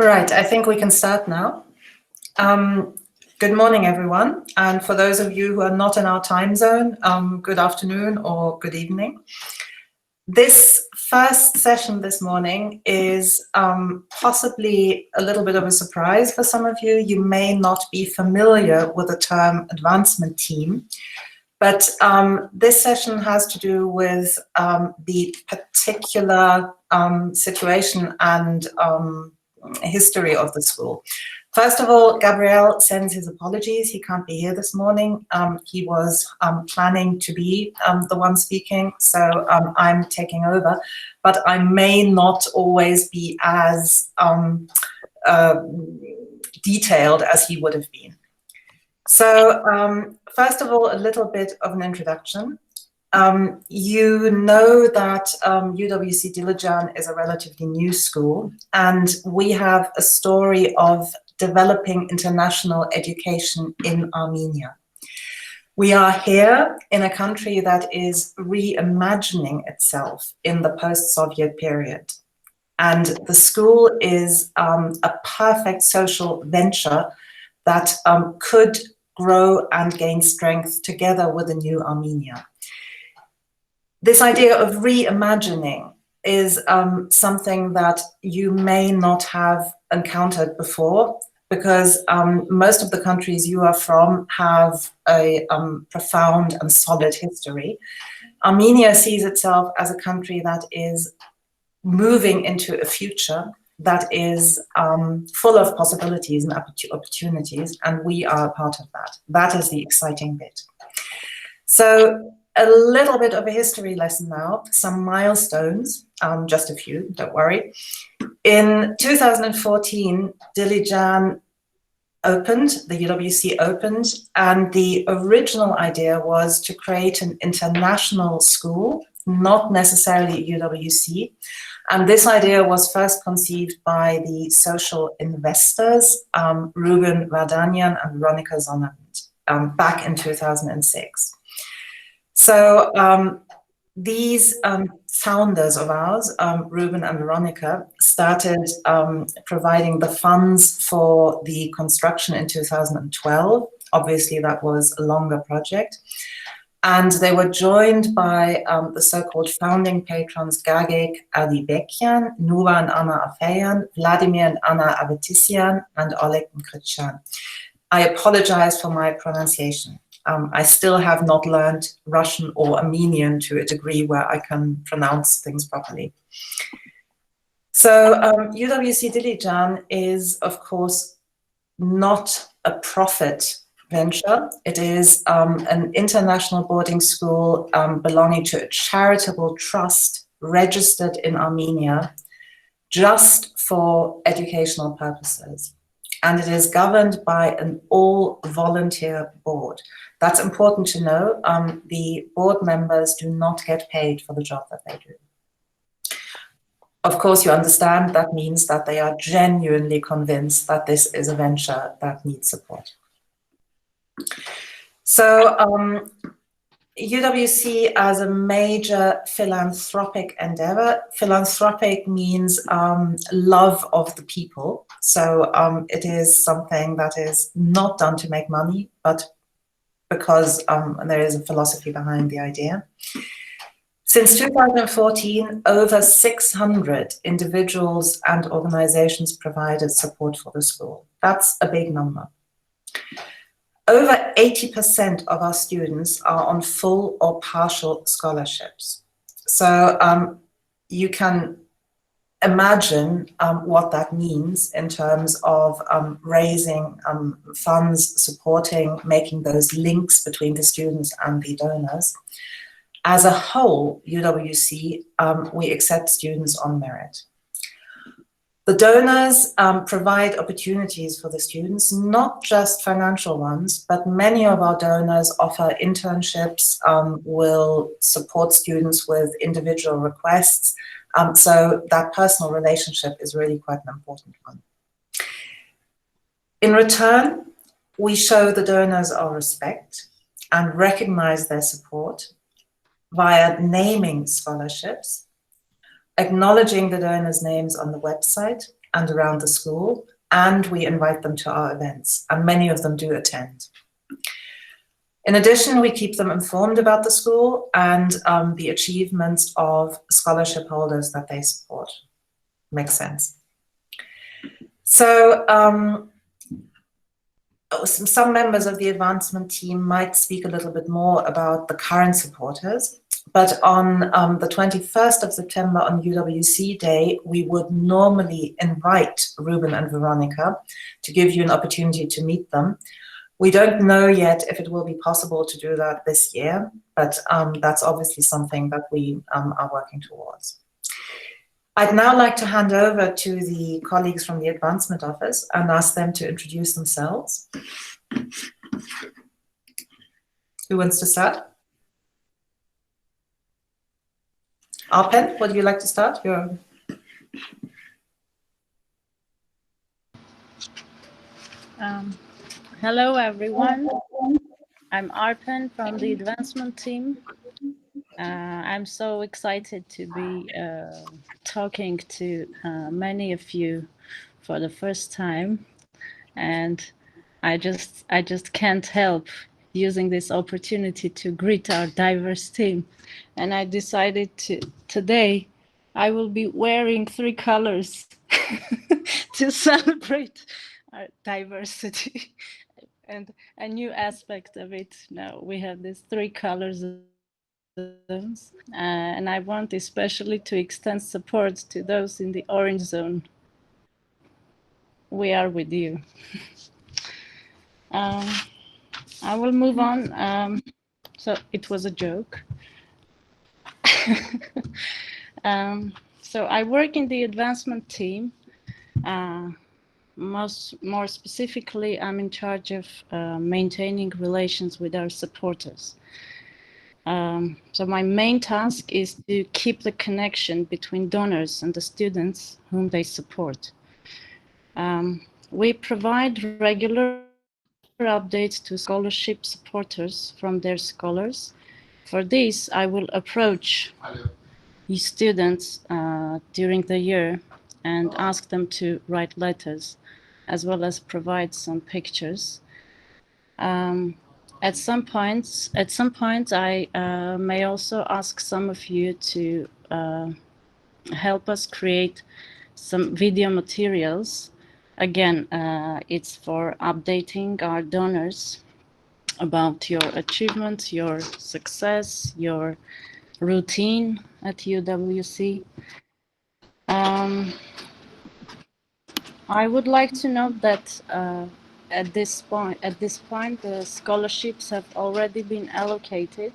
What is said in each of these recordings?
Right, I think we can start now. Good morning, everyone. And for those of you who are not in our time zone, good afternoon or good evening. This first session this morning is possibly a little bit of a surprise for some of you. You may not be familiar with the term advancement team, but this session has to do with the particular situation and history of the school. First of all, Gabriel sends his apologies. He can't be here this morning. He was planning to be the one speaking, so I'm taking over, but I may not always be as detailed as he would have been. So first of all, a little bit of an introduction. You know that UWC Dilijan is a relatively new school, and we have a story of developing international education in Armenia. We are here in a country that is reimagining itself in the post-Soviet period. And the school is a perfect social venture that could grow and gain strength together with the new Armenia. This idea of reimagining is something that you may not have encountered before, because most of the countries you are from have a profound and solid history. Armenia sees itself as a country that is moving into a future that is full of possibilities and opportunities, and we are a part of that. That is the exciting bit. So a little bit of a history lesson now, some milestones, just a few, don't worry. In 2014, Dilijan opened, the UWC opened, and the original idea was to create an international school, not necessarily UWC. And this idea was first conceived by the social investors, Ruben Vardanyan and Veronica Zonnerand, back in 2006. So these founders of ours, Ruben and Veronica, started providing the funds for the construction in 2012. Obviously, that was a longer project. And they were joined by the so-called founding patrons Gagik Alibekyan, Nura and Anna Afeyan, Vladimir and Anna Avetissian, and Oleg Mkrtchyan. I apologize for my pronunciation. I still have not learned Russian or Armenian to a degree where I can pronounce things properly. So UWC Dilijan is, of course, not a profit venture. It is an international boarding school belonging to a charitable trust registered in Armenia just for educational purposes. And it is governed by an all-volunteer board. That's important to know. The board members do not get paid for the job that they do. Of course, you understand that means that they are genuinely convinced that this is a venture that needs support. So UWC as a major philanthropic endeavor. Philanthropic means love of the people. So it is something that is not done to make money, but because there is a philosophy behind the idea. Since 2014, over 600 individuals and organizations provided support for the school. That's a big number. Over 80% of our students are on full or partial scholarships. So you can imagine what that means in terms of raising funds, supporting, making those links between the students and the donors. As a whole, UWC, we accept students on merit. The donors provide opportunities for the students, not just financial ones, but many of our donors offer internships, will support students with individual requests. So that personal relationship is really quite an important one. In return, we show the donors our respect and recognize their support via naming scholarships, acknowledging the donors' names on the website, and around the school, and we invite them to our events, and many of them do attend. In addition, we keep them informed about the school and the achievements of scholarship holders that they support. Makes sense. So some members of the advancement team might speak a little bit more about the current supporters, but on the 21st of September on UWC Day, we would normally invite Ruben and Veronica to give you an opportunity to meet them. We don't know yet if it will be possible to do that this year, but that's obviously something that we are working towards. I'd now like to hand over to the colleagues from the Advancement Office and ask them to introduce themselves. Who wants to start? Arpen, would you like to start? Hello, everyone. I'm Arpen from the Advancement team. I'm so excited to be talking to many of you for the first time, and I just can't help using this opportunity to greet our diverse team. And I decided today I will be wearing 3 colors to celebrate our diversity. And a new aspect of it now, we have these 3 colors zones, and I want especially to extend support to those in the orange zone. We are with you. I will move on. So it was a joke. So I work in the advancement team. More specifically, I'm in charge of maintaining relations with our supporters. So my main task is to keep the connection between donors and the students whom they support. We provide regular updates to scholarship supporters from their scholars. For this, I will approach these students during the year and ask them to write letters, as well as provide some pictures. At some point, I may also ask some of you to help us create some video materials. Again, it's for updating our donors about your achievements, your success, your routine at UWC. I would like to note that at this point, the scholarships have already been allocated.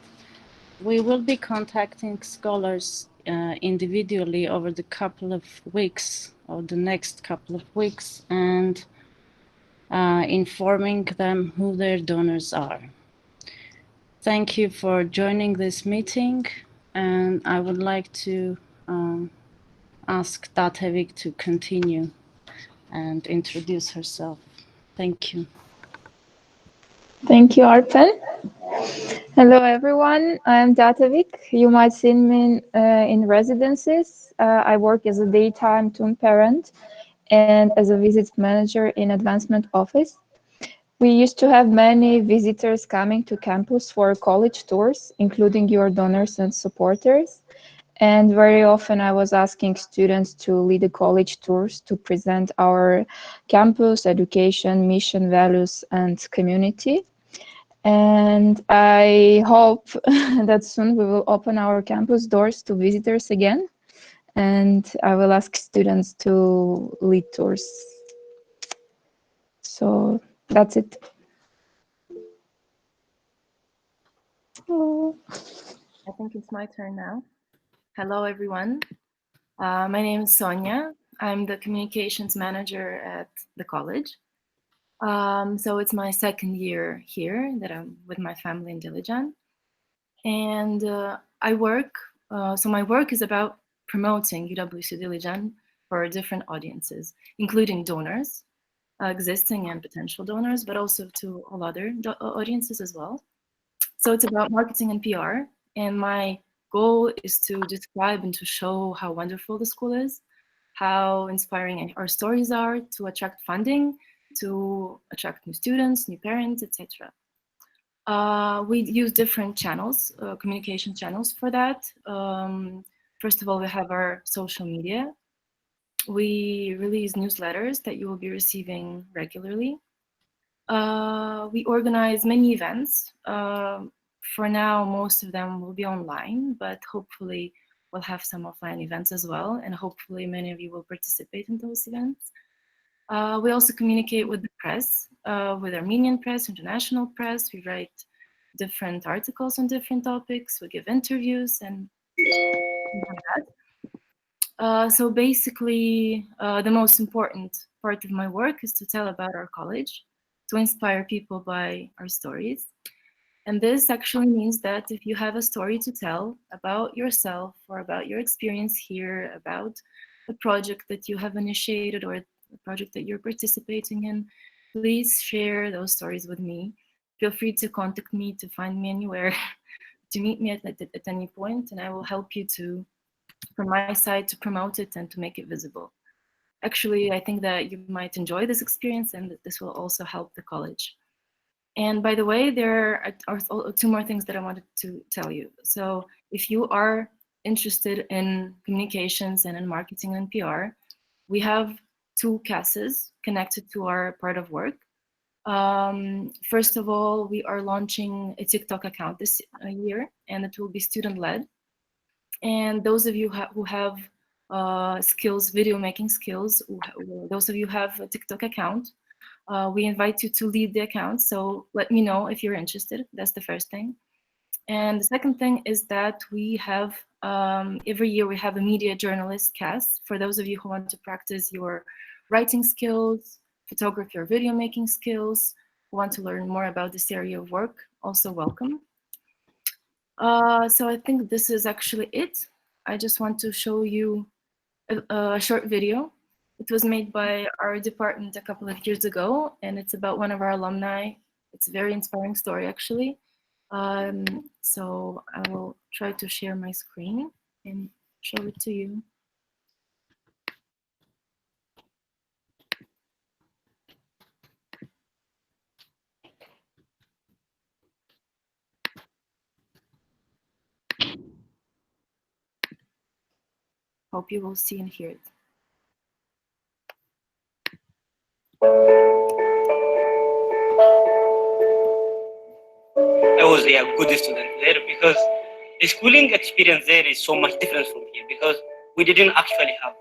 We will be contacting scholars individually over the couple of weeks, or the next couple of weeks, and informing them who their donors are. Thank you for joining this meeting, and I would like to ask Datevik to continue and introduce herself. Thank you. Thank you, Arpen. Hello, everyone. I'm Datevik. You might see me in residences. I work as a daytime TUM parent and as a visit manager in Advancement Office. We used to have many visitors coming to campus for college tours, including your donors and supporters. And very often I was asking students to lead the college tours to present our campus, education, mission, values, and community. And I hope that soon we will open our campus doors to visitors again. And I will ask students to lead tours. So that's it. Oh. I think it's my turn now. Hello, everyone. My name is Sonia. I'm the communications manager at the college. So it's my 2nd year here that I'm with my family in Dilijan. And I work, so my work is about promoting UWC Dilijan for different audiences, including donors, existing and potential donors, but also to all other audiences as well. So it's about marketing and PR. And my goal is to describe and to show how wonderful the school is, how inspiring our stories are to attract funding, to attract new students, new parents, etc. We use different channels, communication channels for that. First of all, we have our social media. We release newsletters that you will be receiving regularly. We organize many events. For now, most of them will be online, but hopefully we'll have some offline events as well, and hopefully many of you will participate in those events. We also communicate with the press, with Armenian press, international press. We write different articles on different topics. We give interviews and things like that. So basically, the most important part of my work is to tell about our college, to inspire people by our stories. And this actually means that if you have a story to tell about yourself or about your experience here, about the project that you have initiated or the project that you're participating in, please share those stories with me. Feel free to contact me, to find me anywhere, to meet me at any point, and I will help you to, from my side, to promote it and to make it visible. Actually, I think that you might enjoy this experience and that this will also help the college. And by the way, there are two more things that I wanted to tell you. So if you are interested in communications and in marketing and PR, we have two CASs connected to our part of work. First of all, we are launching a TikTok account this year, and it will be student-led. And those of you who have skills, video making skills, those of you who have a TikTok account, we invite you to lead the account. So let me know if you're interested. That's the first thing. And the second thing is that we have, every year we have a media journalist cast for those of you who want to practice your writing skills, photography or video making skills, who want to learn more about this area of work, also welcome. So I think this is actually it. I just want to show you a short video. It was made by our department a couple of years ago, and it's about one of our alumni. It's a very inspiring story, actually. So I will try to share my screen and show it to you. Hope you will see and hear it. I was a good student there because the schooling experience there is so much different from here because we didn't actually have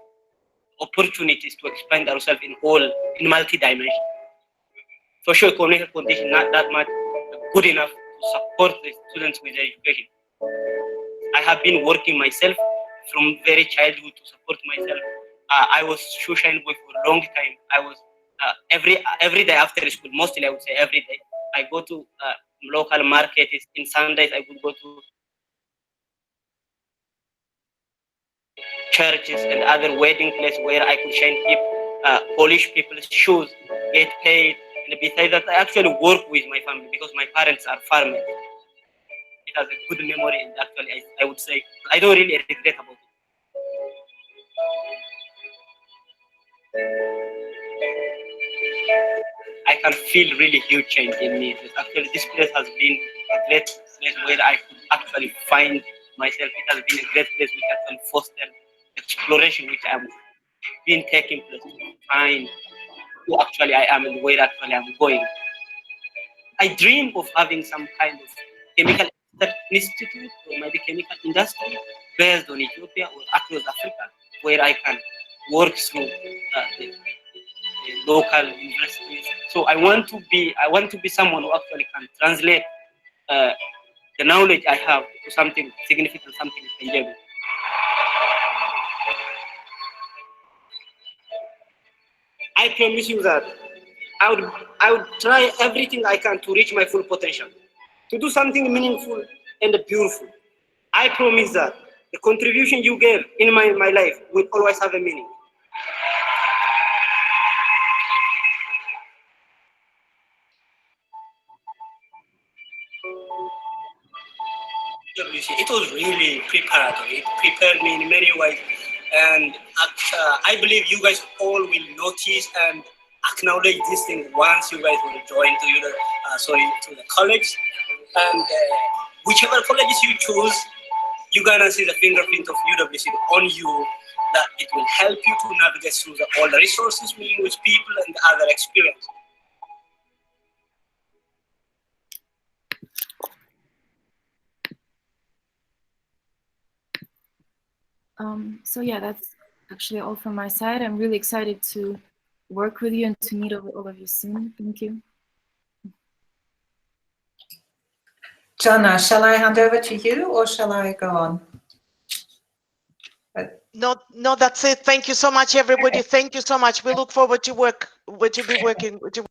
opportunities to expand ourselves in multi-dimension. Socio-economic condition not that much good enough to support the students with their education. I have been working myself from very childhood to support myself. I was shoe shine boy for a long time. I was every day after school, mostly I would say every day. I go to local markets. In Sundays, I would go to churches and other wedding places where I could shine people, polish people's shoes, get paid. And besides that, I actually work with my family because my parents are farmers. It has a good memory, and actually, I would say I don't really regret about it. I can feel really huge change in me. Actually, this place has been a great place where I could actually find myself. It has been a great place which actually fostered exploration, which I'm been taking place to find who actually I am and where actually I'm going. I dream of having some kind of chemical institute or maybe chemical industry based on Ethiopia or across Africa, where I can work through the local universities. So I want to be someone who actually can translate the knowledge I have to something significant, something tangible. I promise you that I would try everything I can to reach my full potential, to do something meaningful and beautiful. I promise that the contribution you gave in my life will always have a meaning. It was really preparatory. It prepared me in many ways. And I believe you guys all will notice and acknowledge this thing once you guys will join to the college. And whichever colleges you choose, you're gonna see the fingerprint of UWC on you, that it will help you to navigate through all the resources, meeting with people and other experience. So yeah, that's actually all from my side. I'm really excited to work with you and to meet all of you soon. Thank you. Jana, shall I hand over to you or shall I go on? No, that's it. Thank you so much, everybody. Okay. Thank you so much. We look forward to be working with you.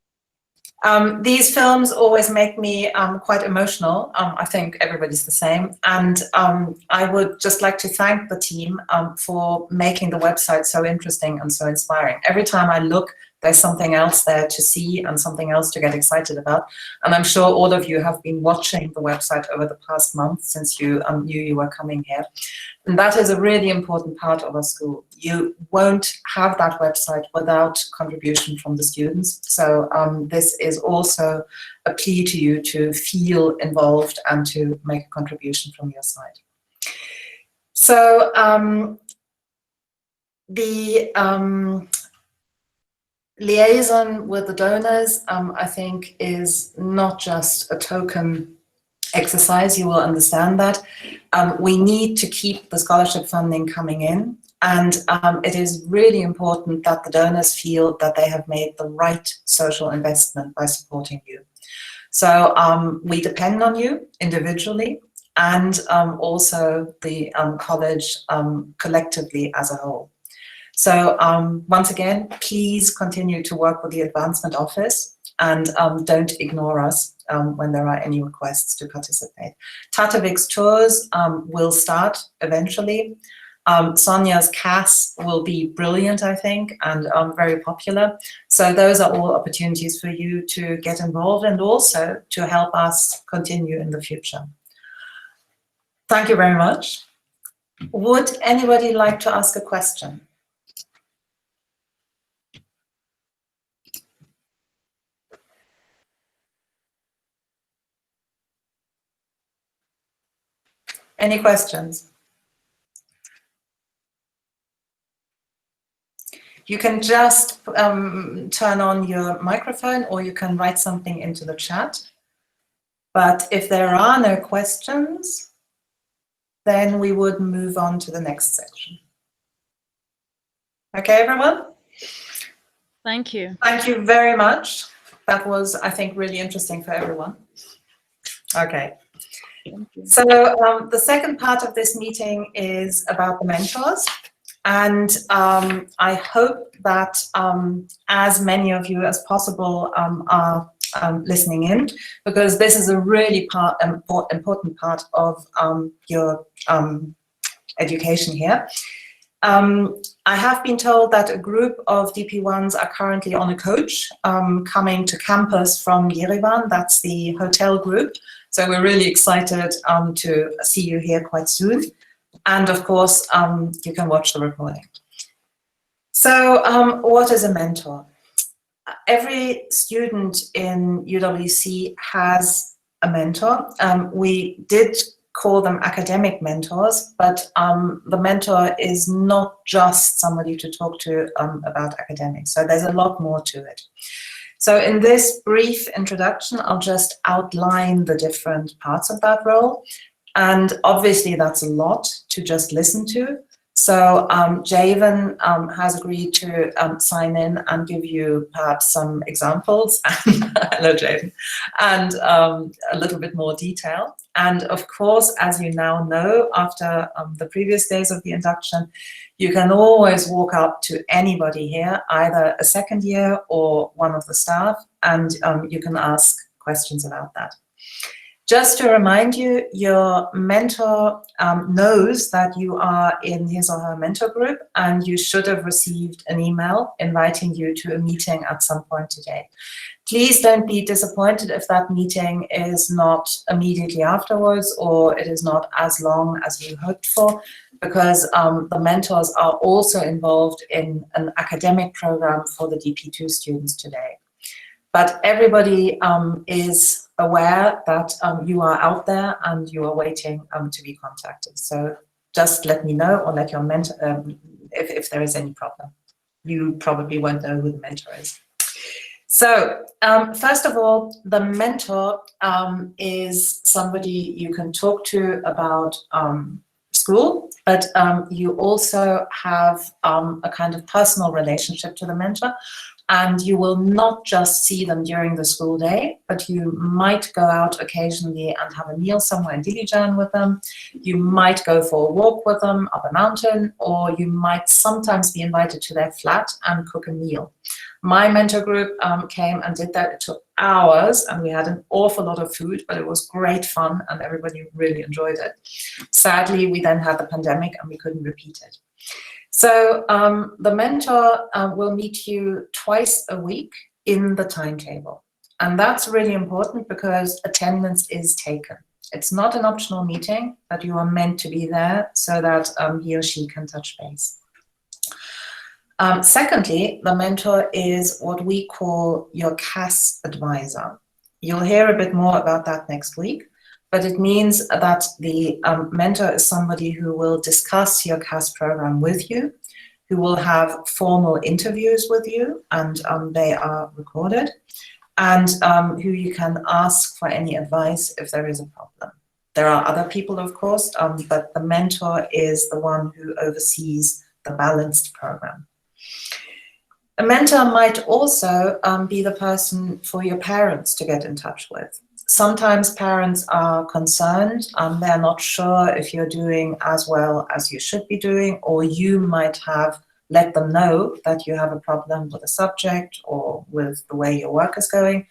These films always make me quite emotional. I think everybody's the same. And I would just like to thank the team for making the website so interesting and so inspiring. Every time I look, there's something else there to see and something else to get excited about. And I'm sure all of you have been watching the website over the past month since you knew you were coming here. And that is a really important part of our school. You won't have that website without contribution from the students. So this is also a plea to you to feel involved and to make a contribution from your side. So the liaison with the donors, I think, is not just a token exercise. You will understand that. We need to keep the scholarship funding coming in, and it is really important that the donors feel that they have made the right social investment by supporting you. So we depend on you individually and also the college collectively as a whole. So once again, please continue to work with the Advancement Office and don't ignore us when there are any requests to participate. Tatovik's tours will start eventually. Sonia's CAS will be brilliant, I think, and very popular. So those are all opportunities for you to get involved and also to help us continue in the future. Thank you very much. Would anybody like to ask a question? Any questions? You can just turn on your microphone or you can write something into the chat. But if there are no questions, then we would move on to the next section. Okay, everyone? Thank you. Thank you very much. That was, I think, really interesting for everyone. Okay. So the second part of this meeting is about the mentors. And I hope that as many of you as possible are listening in, because this is a really important part of your education here. I have been told that a group of DP1s are currently on a coach coming to campus from Yerevan. That's the hotel group. So we're really excited to see you here quite soon. And of course, you can watch the recording. So what is a mentor? Every student in UWC has a mentor. We did call them academic mentors, but the mentor is not just somebody to talk to about academics. So there's a lot more to it. So in this brief introduction, I'll just outline the different parts of that role. And obviously that's a lot to just listen to. So Javen has agreed to sign in and give you perhaps some examples. Hello, Javen. And a little bit more detail. And of course, as you now know, after the previous days of the induction, you can always walk up to anybody here, either a second year or one of the staff, and you can ask questions about that. Just to remind you, your mentor knows that you are in his or her mentor group, and you should have received an email inviting you to a meeting at some point today. Please don't be disappointed if that meeting is not immediately afterwards or it is not as long as you hoped for, because the mentors are also involved in an academic program for the DP2 students today. But everybody is aware that you are out there and you are waiting to be contacted. So just let me know, or let your mentor, if there is any problem. You probably won't know who the mentor is. So first of all, the mentor is somebody you can talk to about school, but you also have a kind of personal relationship to the mentor, and you will not just see them during the school day, but you might go out occasionally and have a meal somewhere in Dilijan with them. You might go for a walk with them up a mountain, or you might sometimes be invited to their flat and cook a meal. My mentor group came and did that. It took hours and we had an awful lot of food, but it was great fun and everybody really enjoyed it. Sadly, we then had the pandemic and we couldn't repeat it. So the mentor will meet you twice a week in the timetable. And that's really important because attendance is taken. It's not an optional meeting, but you are meant to be there so that he or she can touch base. Secondly, the mentor is what we call your CAS advisor. You'll hear a bit more about that next week, but it means that the mentor is somebody who will discuss your CAS program with you, who will have formal interviews with you, and they are recorded, and who you can ask for any advice if there is a problem. There are other people, of course, but the mentor is the one who oversees the balanced program. A mentor might also be the person for your parents to get in touch with. Sometimes parents are concerned, they're not sure if you're doing as well as you should be doing, or you might have let them know that you have a problem with a subject or with the way your work is going.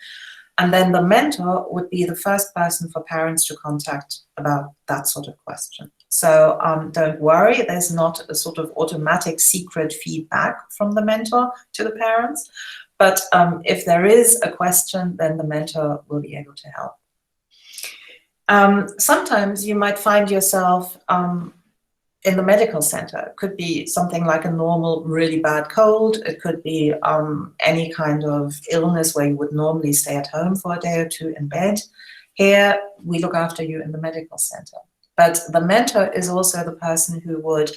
And then the mentor would be the first person for parents to contact about that sort of question. So don't worry, there's not a sort of automatic secret feedback from the mentor to the parents. But if there is a question, then the mentor will be able to help. Sometimes you might find yourself in the medical center. It could be something like a normal, really bad cold. It could be any kind of illness where you would normally stay at home for a day or two in bed. Here, we look after you in the medical center. But the mentor is also the person who would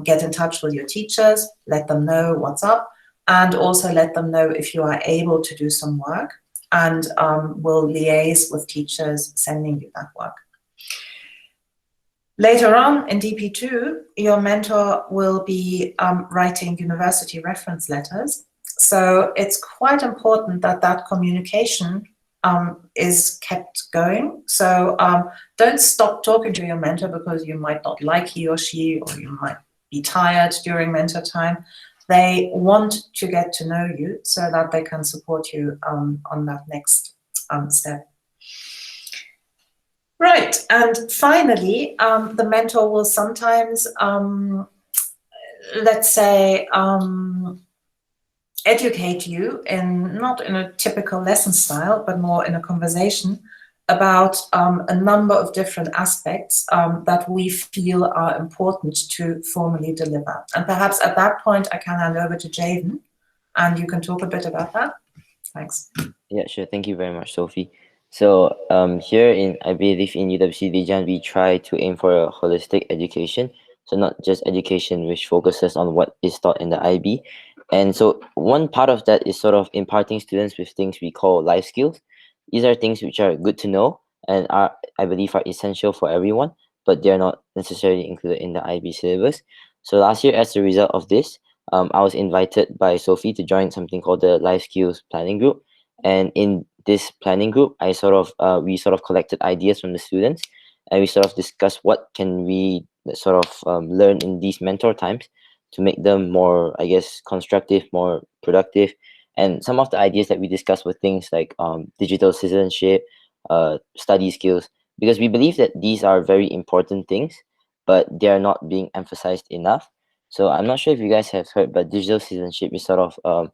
get in touch with your teachers, let them know what's up, and also let them know if you are able to do some work, and will liaise with teachers sending you that work. Later on in DP2, your mentor will be writing university reference letters. So it's quite important that that communication is kept going. So don't stop talking to your mentor because you might not like he or she, or you might be tired during mentor time. They want to get to know you so that they can support you on that next step. Right, and finally, the mentor will sometimes, let's say, educate you not in a typical lesson style, but more in a conversation about a number of different aspects that we feel are important to formally deliver. And perhaps at that point, I can hand over to Jaden, and you can talk a bit about that. Thanks. Yeah, sure. Thank you very much, Sophie. So here I believe in UWC Dilijan, we try to aim for a holistic education. So not just education which focuses on what is taught in the IB. And so one part of that is sort of imparting students with things we call life skills. These are things which are good to know and I believe are essential for everyone, but they're not necessarily included in the IB syllabus. So last year, as a result of this, I was invited by Sophie to join something called the Life Skills Planning Group. And in this planning group, we sort of collected ideas from the students, and we sort of discussed what can we sort of learn in these mentor times to make them more, I guess, constructive, more productive. And some of the ideas that we discussed were things like digital citizenship, study skills, because we believe that these are very important things, but they are not being emphasized enough. So I'm not sure if you guys have heard, but digital citizenship is sort of,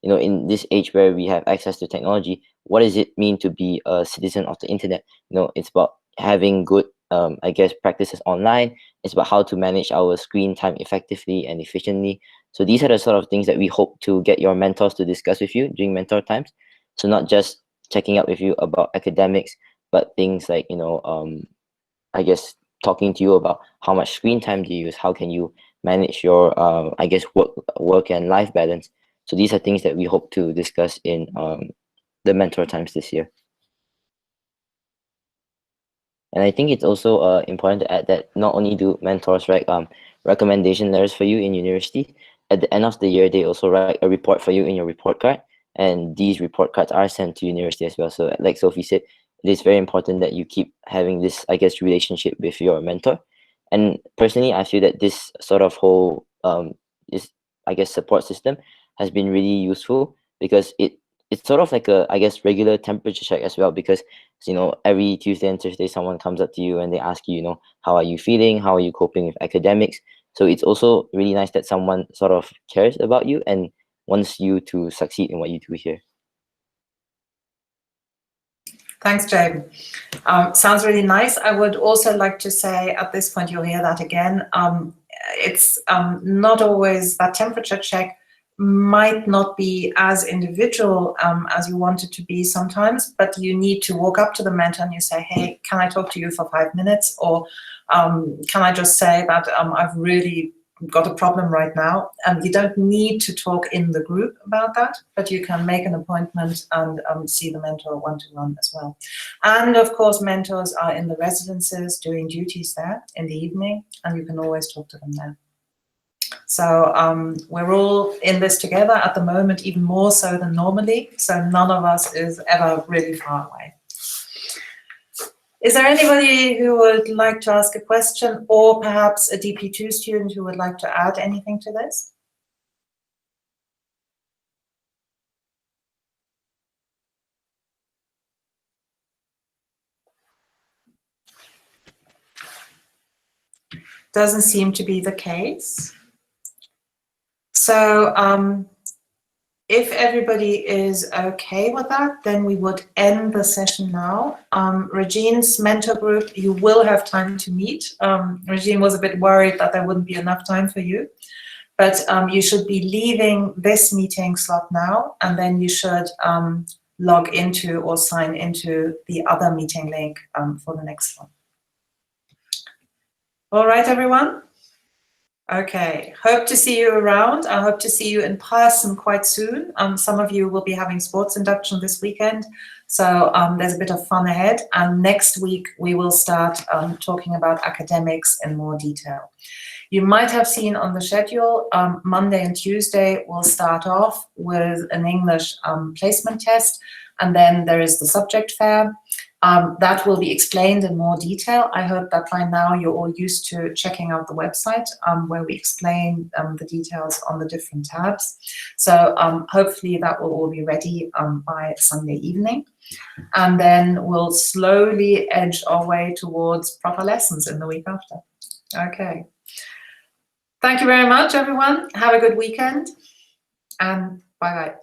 in this age where we have access to technology, what does it mean to be a citizen of the internet? It's about having good, I guess, practices online, It's about how to manage our screen time effectively and efficiently. So these are the sort of things that we hope to get your mentors to discuss with you during mentor times. So not just checking up with you about academics, but things like, I guess talking to you about how much screen time do you use, how can you manage your I guess work and life balance. So these are things that we hope to discuss in the mentor times this year. And I think it's also important to add that not only do mentors write recommendation letters for you in university, at the end of the year they also write a report for you in your report card, and these report cards are sent to university as well. So like Sophie said, it is very important that you keep having this, I guess, relationship with your mentor. And personally, I feel that this sort of whole this, I guess, support system has been really useful, because it's sort of like a, I guess, regular temperature check as well, because every Tuesday and Thursday someone comes up to you and they ask you, how are you feeling, how are you coping with academics. So it's also really nice that someone sort of cares about you and wants you to succeed in what you do here. Thanks, Jaden. Sounds really nice. I would also like to say at this point, you'll hear that again, it's not always that temperature check might not be as individual as you want it to be sometimes, but you need to walk up to the mentor and you say, hey, can I talk to you for 5 minutes? Or can I just say that I've really got a problem right now? You don't need to talk in the group about that, but you can make an appointment and see the mentor one-to-one as well. And of course, mentors are in the residences doing duties there in the evening, and you can always talk to them there. So we're all in this together at the moment, even more so than normally. So none of us is ever really far away. Is there anybody who would like to ask a question, or perhaps a DP2 student who would like to add anything to this? Doesn't seem to be the case. So if everybody is okay with that, then we would end the session now. Regine's mentor group, you will have time to meet. Regine was a bit worried that there wouldn't be enough time for you, but you should be leaving this meeting slot now, and then you should log into or sign into the other meeting link for the next one. All right, everyone? Okay, hope to see you around. I hope to see you in person quite soon. Some of you will be having sports induction this weekend, so there's a bit of fun ahead. And next week we will start talking about academics in more detail. You might have seen on the schedule, Monday and Tuesday we'll start off with an English placement test, and then there is the subject fair. That will be explained in more detail. I hope that by now you're all used to checking out the website where we explain the details on the different tabs. So hopefully that will all be ready by Sunday evening. And then we'll slowly edge our way towards proper lessons in the week after. Okay. Thank you very much, everyone. Have a good weekend, and bye-bye.